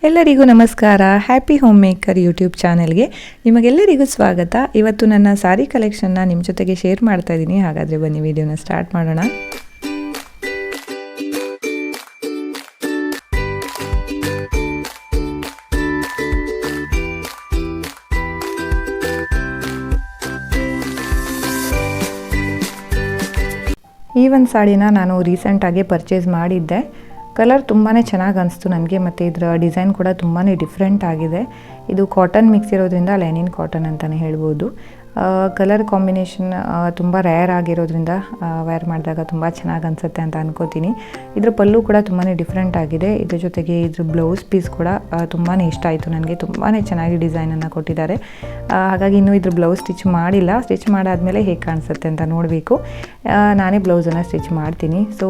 ಎಲ್ಲರಿಗೂ ನಮಸ್ಕಾರ. Happy home maker YouTube ಚಾನೆಲ್ಗೆ ನಿಮಗೆಲ್ಲರಿಗೂ ಸ್ವಾಗತ. ಇವತ್ತು ನನ್ನ ಸಾರಿ ಕಲೆಕ್ಷನ್ನ ನಿಮ್ಮ ಜೊತೆಗೆ ಶೇರ್ ಮಾಡ್ತಾ ಇದ್ದೀನಿ. ಹಾಗಾದರೆ ಬನ್ನಿ ವಿಡಿಯೋನ ಸ್ಟಾರ್ಟ್ ಮಾಡೋಣ. ಈ ಒಂದು ಸಾಡಿನ ನಾನು ರೀಸೆಂಟಾಗಿ ಪರ್ಚೇಸ್ ಮಾಡಿದ್ದೆ. ಕಲರ್ ತುಂಬಾ ಚೆನ್ನಾಗಿ ಅನಿಸ್ತು ನನಗೆ, ಮತ್ತು ಇದರ ಡಿಸೈನ್ ಕೂಡ ತುಂಬಾ ಡಿಫ್ರೆಂಟ್ ಆಗಿದೆ. ಇದು ಕಾಟನ್ ಮಿಕ್ಸ್ ಇರೋದ್ರಿಂದ ಲೆನಿನ್ ಕಾಟನ್ ಅಂತಲೇ ಹೇಳ್ಬೋದು. ಕಲರ್ ಕಾಂಬಿನೇಷನ್ ತುಂಬ ರೇರ್ ಆಗಿರೋದ್ರಿಂದ ವೇರ್ ಮಾಡಿದಾಗ ತುಂಬ ಚೆನ್ನಾಗಿ ಅನಿಸುತ್ತೆ ಅಂತ ಅನ್ಕೋತೀನಿ. ಇದ್ರ ಪಲ್ಲು ಕೂಡ ತುಂಬಾ ಡಿಫ್ರೆಂಟ್ ಆಗಿದೆ. ಇದ್ರ ಜೊತೆಗೆ ಇದ್ರ ಬ್ಲೌಸ್ ಪೀಸ್ ಕೂಡ ತುಂಬಾ ಇಷ್ಟ ಆಯಿತು ನನಗೆ. ತುಂಬಾ ಚೆನ್ನಾಗಿ ಡಿಸೈನನ್ನು ಕೊಟ್ಟಿದ್ದಾರೆ. ಹಾಗಾಗಿ ಇನ್ನೂ ಇದ್ರ ಬ್ಲೌಸ್ ಸ್ಟಿಚ್ ಮಾಡಿಲ್ಲ. ಸ್ಟಿಚ್ ಮಾಡಾದಮೇಲೆ ಹೇಗೆ ಕಾಣಿಸುತ್ತೆ ಅಂತ ನೋಡಬೇಕು. ನಾನೇ ಬ್ಲೌಸನ್ನು ಸ್ಟಿಚ್ ಮಾಡ್ತೀನಿ. ಸೊ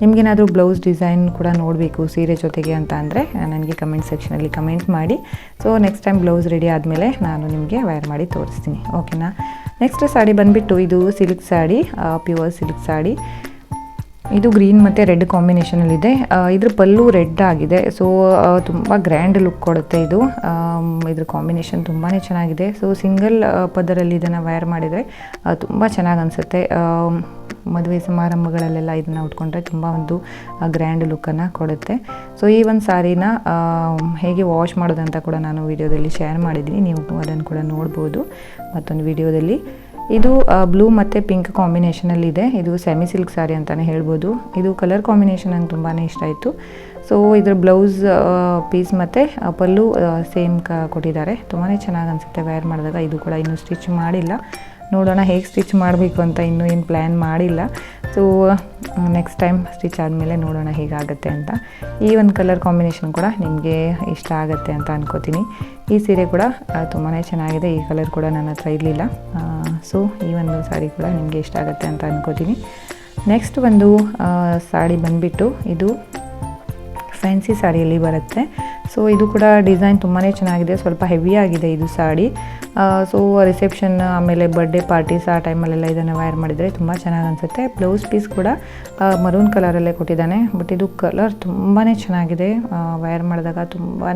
ನಿಮಗೇನಾದರೂ ಬ್ಲೌಸ್ ಡಿಸೈನ್ ಕೂಡ ನೋಡಬೇಕು ಸೀರೆ ಜೊತೆಗೆ ಅಂತ ಅಂದರೆ ನನಗೆ ಕಮೆಂಟ್ ಸೆಕ್ಷನಲ್ಲಿ ಕಮೆಂಟ್ ಮಾಡಿ. So next time blouse ready ಆದಮೇಲೆ ನಾನು ನಿಮಗೆ ವೇರ್ ಮಾಡಿ ತೋರಿಸ್ತೀನಿ, ಓಕೆನಾ. ನೆಕ್ಸ್ಟ್ ಸಾಡಿ ಬಂದುಬಿಟ್ಟು ಇದು silk sari, pure silk sari. ಇದು ಗ್ರೀನ್ ಮತ್ತು ರೆಡ್ ಕಾಂಬಿನೇಷನಲ್ಲಿದೆ. ಇದ್ರ ಪಲ್ಲು ರೆಡ್ ಆಗಿದೆ. ಸೊ ತುಂಬ ಗ್ರ್ಯಾಂಡ್ ಲುಕ್ ಕೊಡುತ್ತೆ ಇದು. ಇದ್ರ ಕಾಂಬಿನೇಷನ್ ತುಂಬಾ ಚೆನ್ನಾಗಿದೆ. ಸೊ ಸಿಂಗಲ್ ಪದರಲ್ಲಿ ಇದನ್ನು ವೇರ್ ಮಾಡಿದರೆ ತುಂಬ ಚೆನ್ನಾಗಿ ಅನಿಸುತ್ತೆ. ಮದುವೆ ಸಮಾರಂಭಗಳಲ್ಲೆಲ್ಲ ಇದನ್ನು ಉಟ್ಕೊಂಡ್ರೆ ತುಂಬ ಒಂದು ಗ್ರ್ಯಾಂಡ್ ಲುಕ್ಕನ್ನು ಕೊಡುತ್ತೆ. ಸೊ ಈ ಒಂದು ಸಾರಿನ ಹೇಗೆ ವಾಶ್ ಮಾಡೋದಂತ ಕೂಡ ನಾನು ವಿಡಿಯೋದಲ್ಲಿ ಶೇರ್ ಮಾಡಿದ್ದೀನಿ. ನೀವು ಅದನ್ನು ಕೂಡ ನೋಡ್ಬೋದು ಮತ್ತೊಂದು ವಿಡಿಯೋದಲ್ಲಿ. ಇದು ಬ್ಲೂ ಮತ್ತು ಪಿಂಕ್ ಕಾಂಬಿನೇಷನಲ್ಲಿದೆ. ಇದು ಸೆಮಿ ಸಿಲ್ಕ್ ಸಾರಿ ಅಂತಲೇ ಹೇಳ್ಬೋದು. ಇದು ಕಲರ್ ಕಾಂಬಿನೇಷನ್ ನಂಗೆ ತುಂಬಾ ಇಷ್ಟ ಆಯಿತು. ಸೊ ಇದ್ರ ಬ್ಲೌಸ್ ಪೀಸ್ ಮತ್ತು ಪಲ್ಲು ಸೇಮ್ ಕೊಟ್ಟಿದ್ದಾರೆ. ತುಂಬಾ ಚೆನ್ನಾಗಿ ಅನಿಸುತ್ತೆ ವೇರ್ ಮಾಡಿದಾಗ. ಇದು ಕೂಡ ಇನ್ನೂ ಸ್ಟಿಚ್ ಮಾಡಿಲ್ಲ. ನೋಡೋಣ ಹೇಗೆ ಸ್ಟಿಚ್ ಮಾಡಬೇಕು ಅಂತ ಇನ್ನೂ ಏನು ಪ್ಲ್ಯಾನ್ ಮಾಡಿಲ್ಲ. ಸೊ ನೆಕ್ಸ್ಟ್ ಟೈಮ್ ಸ್ಟಿಚ್ ಆದಮೇಲೆ ನೋಡೋಣ ಹೇಗಾಗುತ್ತೆ ಅಂತ. ಈ ಒಂದು ಕಲರ್ ಕಾಂಬಿನೇಷನ್ ಕೂಡ ನಿಮಗೆ ಇಷ್ಟ ಆಗುತ್ತೆ ಅಂತ ಅನ್ಕೋತೀನಿ. ಈ ಸೀರೆ ಕೂಡ ತುಂಬಾ ಚೆನ್ನಾಗಿದೆ. ಈ ಕಲರ್ ಕೂಡ ನನ್ನ ಹತ್ರ ಇರಲಿಲ್ಲ. ಸೊ ಈ ಒಂದು ಸಾಡಿ ಕೂಡ ನಿಮಗೆ ಇಷ್ಟ ಆಗುತ್ತೆ ಅಂತ ಅನ್ಕೋತೀನಿ. ನೆಕ್ಸ್ಟ್ ಒಂದು ಸಾಡಿ ಬಂದುಬಿಟ್ಟು ಇದು ಫ್ಯಾನ್ಸಿ ಸಾರಿಯಲ್ಲಿ ಬರುತ್ತೆ. ಸೊ ಇದು ಕೂಡ ಡಿಸೈನ್ ತುಂಬಾ ಚೆನ್ನಾಗಿದೆ. ಸ್ವಲ್ಪ ಹೆವಿ ಆಗಿದೆ ಇದು ಸಾಡಿ. ಸೊ ರಿಸೆಪ್ಷನ್ ಆಮೇಲೆ ಬರ್ಡೇ ಪಾರ್ಟೀಸ್ ಆ ಟೈಮಲ್ಲೆಲ್ಲ ಇದನ್ನು ವೇರ್ ಮಾಡಿದರೆ ತುಂಬ ಚೆನ್ನಾಗಿ ಅನಿಸುತ್ತೆ. ಬ್ಲೌಸ್ ಪೀಸ್ ಕೂಡ ಮರೂನ್ ಕಲರಲ್ಲೇ ಕೊಟ್ಟಿದ್ದಾನೆ. ಬಟ್ ಇದು ಕಲರ್ ತುಂಬಾ ಚೆನ್ನಾಗಿದೆ. ವೇರ್ ಮಾಡಿದಾಗ ತುಂಬಾ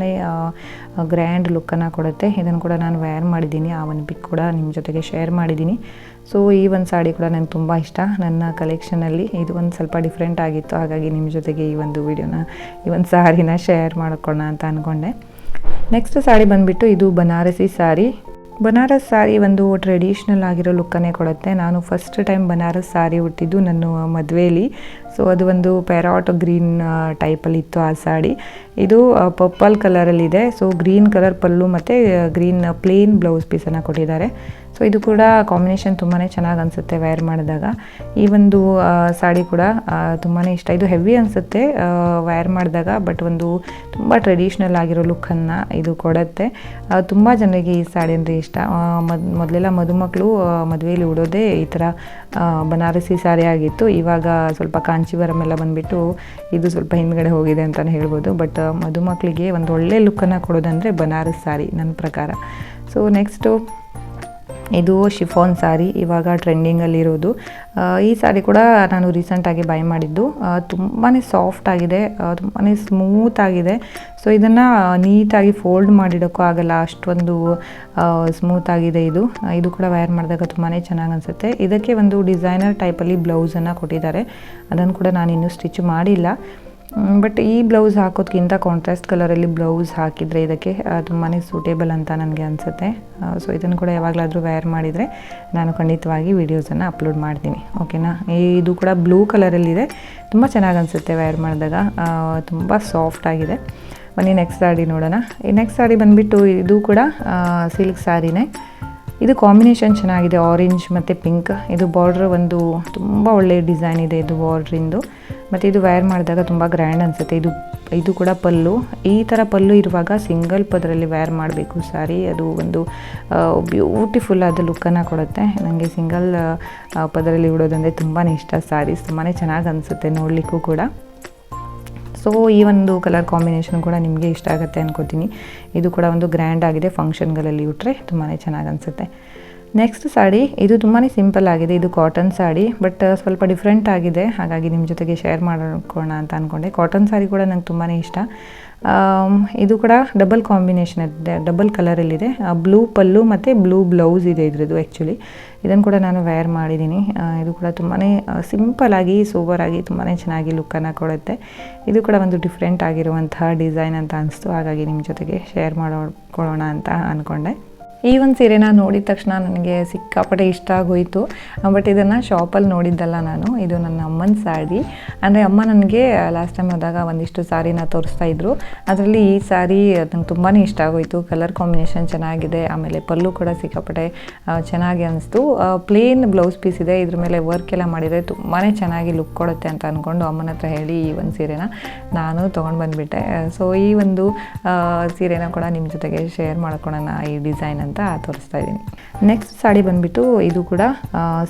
ಗ್ರ್ಯಾಂಡ್ ಲುಕ್ಕನ್ನು ಕೊಡುತ್ತೆ. ಇದನ್ನು ಕೂಡ ನಾನು ವೇರ್ ಮಾಡಿದ್ದೀನಿ. ಆ ಒಂದು ಪಿಕ್ ಕೂಡ ನಿಮ್ಮ ಜೊತೆಗೆ ಶೇರ್ ಮಾಡಿದ್ದೀನಿ. ಸೊ ಈ ಒಂದು ಸಾಡಿ ಕೂಡ ನನಗೆ ತುಂಬ ಇಷ್ಟ. ನನ್ನ ಕಲೆಕ್ಷನಲ್ಲಿ ಇದು ಒಂದು ಸ್ವಲ್ಪ ಡಿಫ್ರೆಂಟ್ ಆಗಿತ್ತು. ಹಾಗಾಗಿ ನಿಮ್ಮ ಜೊತೆಗೆ ಈ ಒಂದು ವಿಡಿಯೋನ, ಈ ಒಂದು ಸಾರಿನ ಶೇರ್ ಮಾಡ್ಕೊಳ್ಳೋಣ ಅಂತ ಅಂದ್ಕೊಂಡೆ. ನೆಕ್ಸ್ಟ್ ಸಾಡಿ ಬಂದುಬಿಟ್ಟು ಇದು ಬನಾರಸಿ ಸಾರಿ. ಬನಾರಸ್ ಸಾರಿ ಒಂದು ಟ್ರೆಡಿಷ್ನಲ್ ಆಗಿರೋ ಲುಕ್ಕನ್ನೇ ಕೊಡುತ್ತೆ. ನಾನು ಫಸ್ಟ್ ಟೈಮ್ ಬನಾರಸ್ ಸಾರಿ ಉಟ್ಟಿದ್ದು ನನ್ನ ಮದುವೆಯಲ್ಲಿ. ಸೊ ಅದು ಒಂದು ಪ್ಯಾರಾಟ್ ಗ್ರೀನ್ ಟೈಪಲ್ಲಿ ಇತ್ತು ಆ ಸಾಡಿ. ಇದು ಪರ್ಪಲ್ ಕಲರಲ್ಲಿದೆ. ಸೊ ಗ್ರೀನ್ ಕಲರ್ ಪಲ್ಲು ಮತ್ತು ಗ್ರೀನ್ ಪ್ಲೇನ್ ಬ್ಲೌಸ್ ಪೀಸನ್ನು ಕೊಟ್ಟಿದ್ದಾರೆ. ಸೊ ಇದು ಕೂಡ ಕಾಂಬಿನೇಷನ್ ತುಂಬಾ ಚೆನ್ನಾಗಿ ಅನಿಸುತ್ತೆ ವೇರ್ ಮಾಡಿದಾಗ. ಈ ಒಂದು ಸಾಡಿ ಕೂಡ ತುಂಬಾ ಇಷ್ಟ. ಇದು ಹೆವಿ ಅನಿಸುತ್ತೆ ವೇರ್ ಮಾಡಿದಾಗ, ಬಟ್ ಒಂದು ತುಂಬ ಟ್ರೆಡಿಷ್ನಲ್ ಆಗಿರೋ ಲುಕ್ಕನ್ನು ಇದು ಕೊಡುತ್ತೆ. ತುಂಬ ಜನರಿಗೆ ಈ ಸಾಡಿ ಅಂದರೆ ಇಷ್ಟ. ಮೊದಲೆಲ್ಲ ಮದುಮಕ್ಕಳು ಮದುವೆಯಲ್ಲಿ ಉಡೋದೇ ಈ ಥರ ಬನಾರಸಿ ಸಾರಿ ಆಗಿತ್ತು. ಇವಾಗ ಸ್ವಲ್ಪ ಕಾಂಚೀವರಂ ಎಲ್ಲ ಬಂದುಬಿಟ್ಟು ಇದು ಸ್ವಲ್ಪ ಹಿಂದ್ಗಡೆ ಹೋಗಿದೆ ಅಂತಲೇ ಹೇಳ್ಬೋದು. ಬಟ್ ಮದುಮಕ್ಕಳಿಗೆ ಒಂದು ಒಳ್ಳೆ ಲುಕ್ಕನ್ನು ಕೊಡೋದಂದರೆ ಬನಾರಸ್ ಸಾರಿ ನನ್ನ ಪ್ರಕಾರ. ಸೊ ನೆಕ್ಸ್ಟು ಇದು ಶಿಫಾನ್ ಸಾರಿ, ಇವಾಗ ಟ್ರೆಂಡಿಂಗಲ್ಲಿರೋದು. ಈ ಸಾರಿ ಕೂಡ ನಾನು ರೀಸೆಂಟಾಗಿ ಬೈ ಮಾಡಿದ್ದು. ತುಂಬಾ ಸಾಫ್ಟ್ ಆಗಿದೆ, ತುಂಬಾ ಸ್ಮೂತ್ ಆಗಿದೆ. ಸೊ ಇದನ್ನು ನೀಟಾಗಿ ಫೋಲ್ಡ್ ಮಾಡಿಡೋಕ್ಕೂ ಆಗಲ್ಲ, ಅಷ್ಟೊಂದು ಸ್ಮೂತ್ ಆಗಿದೆ ಇದು. ಇದು ಕೂಡ ವೇರ್ ಮಾಡಿದಾಗ ತುಂಬಾ ಚೆನ್ನಾಗಿ ಅನಿಸುತ್ತೆ. ಇದಕ್ಕೆ ಒಂದು ಡಿಸೈನರ್ ಟೈಪಲ್ಲಿ ಬ್ಲೌಸನ್ನು ಕೊಟ್ಟಿದ್ದಾರೆ. ಅದನ್ನು ಕೂಡ ನಾನು ಇನ್ನೂ ಸ್ಟಿಚ್ ಮಾಡಿಲ್ಲ. ಬಟ್ ಈ ಬ್ಲೌಸ್ ಹಾಕೋದಕ್ಕಿಂತ ಕಾಂಟ್ರಾಸ್ಟ್ ಕಲರಲ್ಲಿ ಬ್ಲೌಸ್ ಹಾಕಿದರೆ ಇದಕ್ಕೆ ತುಂಬಾ ಸೂಟೇಬಲ್ ಅಂತ ನನಗೆ ಅನಿಸುತ್ತೆ. ಸೊ ಇದನ್ನು ಕೂಡ ಯಾವಾಗಲಾದರೂ ವೇರ್ ಮಾಡಿದರೆ ನಾನು ಖಂಡಿತವಾಗಿ ವೀಡಿಯೋಸನ್ನು ಅಪ್ಲೋಡ್ ಮಾಡ್ತೀನಿ, ಓಕೆನಾ. ಇದು ಕೂಡ ಬ್ಲೂ ಕಲರಲ್ಲಿದೆ. ತುಂಬ ಚೆನ್ನಾಗಿ ಅನಿಸುತ್ತೆ ವೇರ್ ಮಾಡಿದಾಗ. ತುಂಬ ಸಾಫ್ಟ್ ಆಗಿದೆ. ಬನ್ನಿ ನೆಕ್ಸ್ಟ್ ಸಾಡಿ ನೋಡೋಣ. ಈ ನೆಕ್ಸ್ಟ್ ಸಾಡಿ ಬಂದುಬಿಟ್ಟು ಇದು ಕೂಡ ಸಿಲ್ಕ್ ಸಾರಿನೇ. ಇದು ಕಾಂಬಿನೇಷನ್ ಚೆನ್ನಾಗಿದೆ, ಆರೆಂಜ್ ಮತ್ತು ಪಿಂಕ್. ಇದು ಬಾರ್ಡ್ರ್ ಒಂದು ತುಂಬ ಒಳ್ಳೆಯ ಡಿಸೈನ್ ಇದೆ ಇದು ಬಾರ್ಡ್ರಿಂದು. ಮತ್ತು ಇದು ವೇರ್ ಮಾಡಿದಾಗ ತುಂಬ ಗ್ರ್ಯಾಂಡ್ ಅನಿಸುತ್ತೆ. ಇದು ಕೂಡ ಪಲ್ಲು. ಈ ಥರ ಪಲ್ಲು ಇರುವಾಗ ಸಿಂಗಲ್ ಪದರಲ್ಲಿ ವೇರ್ ಮಾಡಬೇಕು ಸಾರಿ. ಅದು ಒಂದು ಬ್ಯೂಟಿಫುಲ್ ಆದ ಲುಕ್ಕನ್ನು ಕೊಡುತ್ತೆ. ನನಗೆ ಸಿಂಗಲ್ ಪದರಲ್ಲಿ ಉಡೋದಂದರೆ ತುಂಬಾ ಇಷ್ಟ. ಸಾರೀಸ್ ತುಂಬಾ ಚೆನ್ನಾಗಿ ಅನಿಸುತ್ತೆ ನೋಡಲಿಕ್ಕೂ ಕೂಡ. ಸೊ ಈ ಒಂದು ಕಲರ್ ಕಾಂಬಿನೇಷನ್ ಕೂಡ ನಿಮಗೆ ಇಷ್ಟ ಆಗುತ್ತೆ ಅನ್ಕೋತೀನಿ. ಇದು ಕೂಡ ಒಂದು ಗ್ರ್ಯಾಂಡ್ ಆಗಿದೆ. ಫಂಕ್ಷನ್ಗಳಲ್ಲಿ ಉಟ್ಟರೆ ತುಂಬಾ ಚೆನ್ನಾಗಿ ಅನಿಸುತ್ತೆ. ನೆಕ್ಸ್ಟ್ ಸಾಡಿ ಇದು ತುಂಬಾ ಸಿಂಪಲ್ ಆಗಿದೆ. ಇದು ಕಾಟನ್ ಸಾಡಿ, ಬಟ್ ಸ್ವಲ್ಪ ಡಿಫ್ರೆಂಟ್ ಆಗಿದೆ. ಹಾಗಾಗಿ ನಿಮ್ಮ ಜೊತೆಗೆ ಶೇರ್ ಮಾಡ್ಕೊಳ್ಳೋಣ ಅಂತ ಅಂದ್ಕೊಂಡೆ. ಕಾಟನ್ ಸಾರಿ ಕೂಡ ನಂಗೆ ತುಂಬಾ ಇಷ್ಟ. ಇದು ಕೂಡ ಡಬಲ್ ಕಾಂಬಿನೇಷನ್ ಇದೆ, ಡಬಲ್ ಕಲರಲ್ಲಿದೆ. ಬ್ಲೂ ಪಲ್ಲು ಮತ್ತು ಬ್ಲೂ ಬ್ಲೌಸ್ ಇದೆ ಇದ್ರದ್ದು. ಆ್ಯಕ್ಚುಲಿ ಇದನ್ನು ಕೂಡ ನಾನು ವೇರ್ ಮಾಡಿದ್ದೀನಿ. ಇದು ಕೂಡ ತುಂಬಾ ಸಿಂಪಲಾಗಿ ಸೋಬರಾಗಿ ತುಂಬಾ ಚೆನ್ನಾಗಿ ಲುಕ್ಕನ್ನು ಕೊಡುತ್ತೆ. ಇದು ಕೂಡ ಒಂದು ಡಿಫ್ರೆಂಟ್ ಆಗಿರುವಂತಹ ಡಿಸೈನ್ ಅಂತ ಅನಿಸ್ತು, ಹಾಗಾಗಿ ನಿಮ್ಮ ಜೊತೆಗೆ ಶೇರ್ ಮಾಡೋಣ ಅಂತ ಅಂದ್ಕೊಂಡೆ. ಈ ಒಂದು ಸೀರೆನ ನೋಡಿದ ತಕ್ಷಣ ನನಗೆ ಸಿಕ್ಕಾಪಟ್ಟೆ ಇಷ್ಟ ಆಗೋಯಿತು. ಬಟ್ ಇದನ್ನು ಶಾಪಲ್ಲಿ ನೋಡಿದ್ದಲ್ಲ ನಾನು, ಇದು ನನ್ನ ಅಮ್ಮನ ಸ್ಯಾರಿ. ಅಂದರೆ ಅಮ್ಮ ನನಗೆ ಲಾಸ್ಟ್ ಟೈಮ್ ಹೋದಾಗ ಒಂದಿಷ್ಟು ಸ್ಯಾರಿನ ತೋರಿಸ್ತಾಯಿದ್ರು. ಅದರಲ್ಲಿ ಈ ಸ್ಯಾರಿ ನಂಗೆ ತುಂಬಾ ಇಷ್ಟ ಆಗೋಯಿತು. ಕಲರ್ ಕಾಂಬಿನೇಷನ್ ಚೆನ್ನಾಗಿದೆ, ಆಮೇಲೆ ಪಲ್ಲು ಕೂಡ ಸಿಕ್ಕಾಪಟ್ಟೆ ಚೆನ್ನಾಗಿ ಅನಿಸ್ತು. ಪ್ಲೇನ್ ಬ್ಲೌಸ್ ಪೀಸ್ ಇದೆ, ಇದ್ರ ಮೇಲೆ ವರ್ಕ್ ಎಲ್ಲ ಮಾಡಿದರೆ ತುಂಬಾ ಚೆನ್ನಾಗಿ ಲುಕ್ ಕೊಡುತ್ತೆ ಅಂತ ಅಂದ್ಕೊಂಡು ಅಮ್ಮನ ಹತ್ರ ಹೇಳಿ ಈ ಒಂದು ಸೀರೆನ ನಾನು ತೊಗೊಂಡು ಬಂದುಬಿಟ್ಟೆ. ಸೊ ಈ ಒಂದು ಸೀರೆನ ಕೂಡ ನಿಮ್ಮ ಜೊತೆಗೆ ಶೇರ್ ಮಾಡ್ಕೊಳ್ಳೋಣ, ಈ ಡಿಸೈನ್ ಅಂತ ತೋರಿಸ್ತಾ ಇದ್ದೀನಿ. ನೆಕ್ಸ್ಟ್ ಸಾಡಿ ಬಂದುಬಿಟ್ಟು ಇದು ಕೂಡ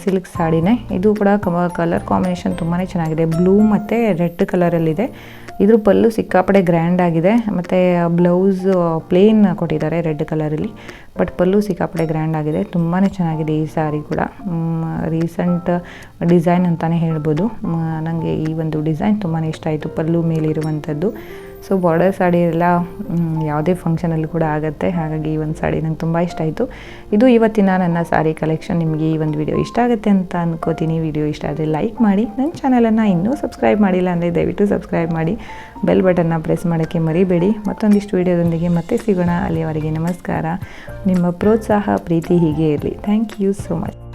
ಸಿಲ್ಕ್ ಸಾಡಿನೇ. ಇದು ಕೂಡ ಕಲರ್ ಕಾಂಬಿನೇಷನ್ ತುಂಬಾ ಚೆನ್ನಾಗಿದೆ, ಬ್ಲೂ ಮತ್ತು ರೆಡ್ ಕಲರಲ್ಲಿದೆ. ಇದ್ರ ಪಲ್ಲು ಸಿಕ್ಕಾಪಡೆ ಗ್ರ್ಯಾಂಡ್ ಆಗಿದೆ, ಮತ್ತು ಬ್ಲೌಸ್ ಪ್ಲೇನ್ ಕೊಟ್ಟಿದ್ದಾರೆ ರೆಡ್ ಕಲರಲ್ಲಿ. ಬಟ್ ಪಲ್ಲು ಸಿಕ್ಕಾಪಡೆ ಗ್ರ್ಯಾಂಡ್ ಆಗಿದೆ, ತುಂಬಾ ಚೆನ್ನಾಗಿದೆ ಈ ಸ್ಯಾರಿ ಕೂಡ. ರೀಸೆಂಟ್ ಡಿಸೈನ್ ಅಂತಲೇ ಹೇಳ್ಬೋದು. ನನಗೆ ಈ ಒಂದು ಡಿಸೈನ್ ತುಂಬಾ ಇಷ್ಟ ಆಯಿತು, ಪಲ್ಲು ಮೇಲಿರುವಂಥದ್ದು. ಸೊ ಬಾರ್ಡರ್ ಸಾಡಿ ಎಲ್ಲ ಯಾವುದೇ ಫಂಕ್ಷನಲ್ಲಿ ಕೂಡ ಆಗುತ್ತೆ, ಹಾಗಾಗಿ ಈ ಒಂದು ಸಾಡಿ ನಂಗೆ ತುಂಬ ಇಷ್ಟ ಆಯಿತು. ಇದು ಇವತ್ತಿನ ನನ್ನ ಸಾರಿ ಕಲೆಕ್ಷನ್. ನಿಮಗೆ ಈ ಒಂದು ವಿಡಿಯೋ ಇಷ್ಟ ಆಗುತ್ತೆ ಅಂತ ಅನ್ಕೋತೀನಿ. ವಿಡಿಯೋ ಇಷ್ಟ ಆದರೆ ಲೈಕ್ ಮಾಡಿ, ನನ್ನ ಚಾನಲನ್ನು ಇನ್ನೂ ಸಬ್ಸ್ಕ್ರೈಬ್ ಮಾಡಿಲ್ಲ ಅಂದರೆ ದಯವಿಟ್ಟು ಸಬ್ಸ್ಕ್ರೈಬ್ ಮಾಡಿ, ಬೆಲ್ ಬಟನ್ನ ಪ್ರೆಸ್ ಮಾಡೋಕ್ಕೆ ಮರಿಬೇಡಿ. ಮತ್ತೊಂದಿಷ್ಟು ವಿಡಿಯೋದೊಂದಿಗೆ ಮತ್ತೆ ಸಿಗೋಣ. ಅಲ್ಲಿಯವರೆಗೆ ನಮಸ್ಕಾರ. ನಿಮ್ಮ ಪ್ರೋತ್ಸಾಹ ಪ್ರೀತಿ ಹೀಗೆ ಇರಲಿ. Thank you so much.